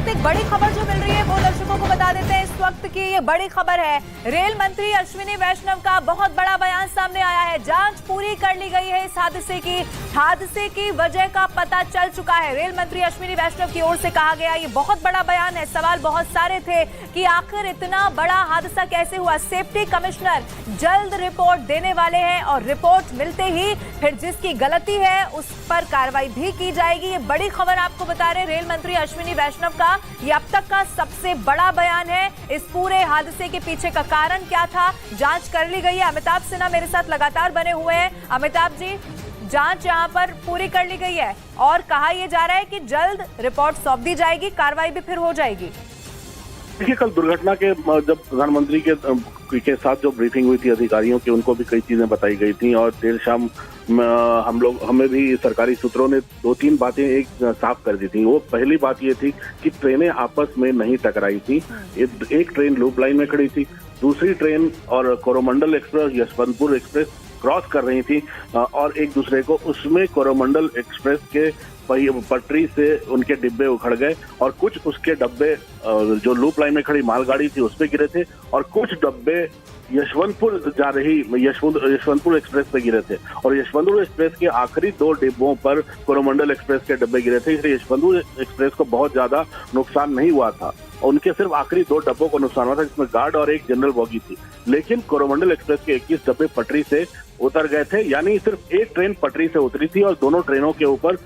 एक बड़ी खबर जो मिल रही है वो दर्शकों को बता देते हैं। इस वक्त की ये बड़ी खबर है, रेल मंत्री अश्विनी वैष्णव का बहुत बड़ा बयान सामने आया है। जांच पूरी कर ली गई है। इस हादसे की वजह का पता चल चुका है। रेल मंत्री अश्विनी वैष्णव की ओर से कहा गया ये बहुत बड़ा बयान है। सवाल बहुत सारे थे कि आखिर इतना बड़ा हादसा कैसे हुआ। सेफ्टी कमिश्नर जल्द रिपोर्ट देने वाले हैं और रिपोर्ट मिलते ही फिर जिसकी गलती है उस पर कार्रवाई भी की जाएगी। ये बड़ी खबर आपको बता रहे रेल मंत्री अश्विनी वैष्णव का ये अब तक का सबसे बड़ा बयान है। इस पूरे हादसे के पीछे का कारण क्या था, जांच कर ली गई है। अमिताभ सिन्हा मेरे साथ लगातार बने हुए हैं। अमिताभ जी, जांच यहां पर पूरी कर ली गई है और कहा यह जा रहा है कि जल्द रिपोर्ट सौंप दी जाएगी, कार्रवाई भी फिर हो जाएगी। देखिए, कल दुर्घटना के जब प्रधानमंत्री के साथ जो ब्रीफिंग हुई थी अधिकारियों की, उनको भी कई चीजें बताई गई थी और देर शाम हमें भी सरकारी सूत्रों ने 2-3 बातें एक साफ कर दी थी। वो पहली बात ये थी कि ट्रेनें आपस में नहीं टकराई थी। एक ट्रेन लूप लाइन में खड़ी थी, दूसरी ट्रेन और Coromandel express, Yesvantpur express cross कर रही थी और एक दूसरे को, उसमें कोरोमंडल एक्सप्रेस के पटरी से उनके डिब्बे उखड़ गए और कुछ उसके डब्बे जो लूप लाइन में खड़ी मालगाड़ी थी उस पे गिरे थे और कुछ डब्बे यशवंतपुर जा रही यशवंतपुर एक्सप्रेस पे गिरे थे और यशवंतपुर एक्सप्रेस के आखिरी 2 डिब्बों पर कोरोमंडल एक्सप्रेस के डब्बे गिरे थे। इसलिए यशवंतपुर एक्सप्रेस को बहुत ज्यादा नुकसान नहीं हुआ था। उनके सिर्फ आखिरी 2 डब्बों को नुकसान हुआ था, जिसमें गार्ड और एक जनरल बोगी थी। लेकिन कोरोमंडल एक्सप्रेस के 21 डब्बे पटरी से उतर गए थे, यानी सिर्फ एक ट्रेन पटरी से उतरी थी और दोनों ट्रेनों के ऊपर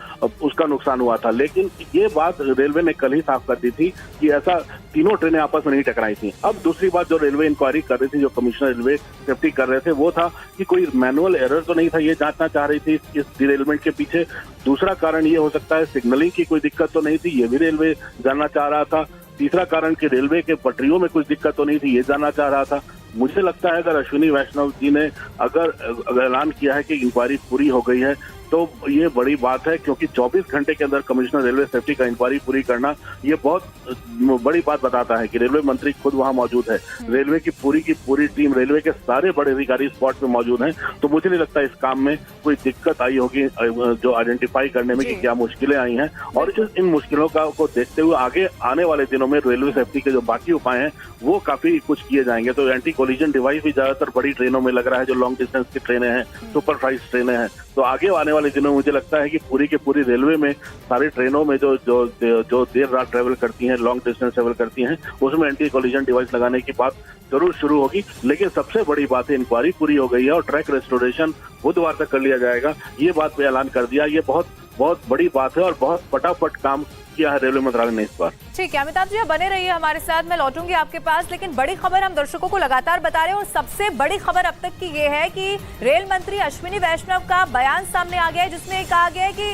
उसका नुकसान हुआ था। लेकिन ये बात रेलवे ने कल ही साफ कर दी थी कि ऐसा तीनों ट्रेनें आपस में नहीं टकराई थी। अब दूसरी बात जो रेलवे इंक्वायरी कर रही थी, जो कमिश्नर रेलवे सेफ्टी कर रहे थे, वो था कि कोई मैनुअल एरर तो नहीं था, ये जांचना चाह रही थी इस डिरेलमेंट के पीछे। दूसरा कारण ये हो सकता है सिग्नलिंग की कोई दिक्कत तो नहीं थी, ये भी रेलवे जानना चाह रहा था। तीसरा कारण कि रेलवे के पटरियों में कुछ दिक्कत तो नहीं थी, ये जानना चाह रहा था। मुझे लगता है अगर अश्विनी वैष्णव जी ने अगर ऐलान किया है कि इंक्वायरी पूरी हो गई है तो ये बड़ी बात है, क्योंकि 24 घंटे के अंदर कमिश्नर रेलवे सेफ्टी का इंक्वायरी पूरी करना ये बहुत बड़ी बात बताता है कि रेलवे मंत्री खुद वहां मौजूद है, रेलवे की पूरी टीम, रेलवे के सारे बड़े अधिकारी स्पॉट पे मौजूद हैं। तो मुझे नहीं लगता इस काम में कोई दिक्कत आई होगी जो आइडेंटिफाई करने में कि क्या मुश्किलें आई हैं। और इन मुश्किलों को देखते हुए आगे आने वाले दिनों में रेलवे सेफ्टी के जो बाकी उपाय हैं वो काफी कुछ किए जाएंगे। तो एंटी कोलिजन डिवाइस भी ज्यादातर बड़ी ट्रेनों में लग रहा है, जो लॉन्ग डिस्टेंस की ट्रेनें हैं, सुपर फास्ट ट्रेनें हैं। तो आगे आने वाले दिनों में मुझे लगता है कि पूरी के पूरी रेलवे में सारी ट्रेनों में जो देर रात ट्रेवल करती हैं, लॉन्ग डिस्टेंस ट्रेवल करती हैं, उसमें एंटी कोलिजन डिवाइस लगाने की बात जरूर शुरू होगी। लेकिन सबसे बड़ी बात है इंक्वायरी पूरी हो गई है और ट्रैक रेस्टोरेशन बुधवार तक कर लिया जाएगा, ये बात पे ऐलान कर दिया। ये बहुत बड़ी बात है और बहुत फटाफट काम किया है रेलवे मंत्रालय ने इस बार। ठीक है अमिताभ जी, आप बने रहिए हमारे साथ, मैं लौटूंगी आपके पास। लेकिन बड़ी खबर हम दर्शकों को लगातार बता रहे हैं और सबसे बड़ी खबर अब तक की ये है कि रेल मंत्री अश्विनी वैष्णव का बयान सामने आ गया है, जिसमें कहा गया है कि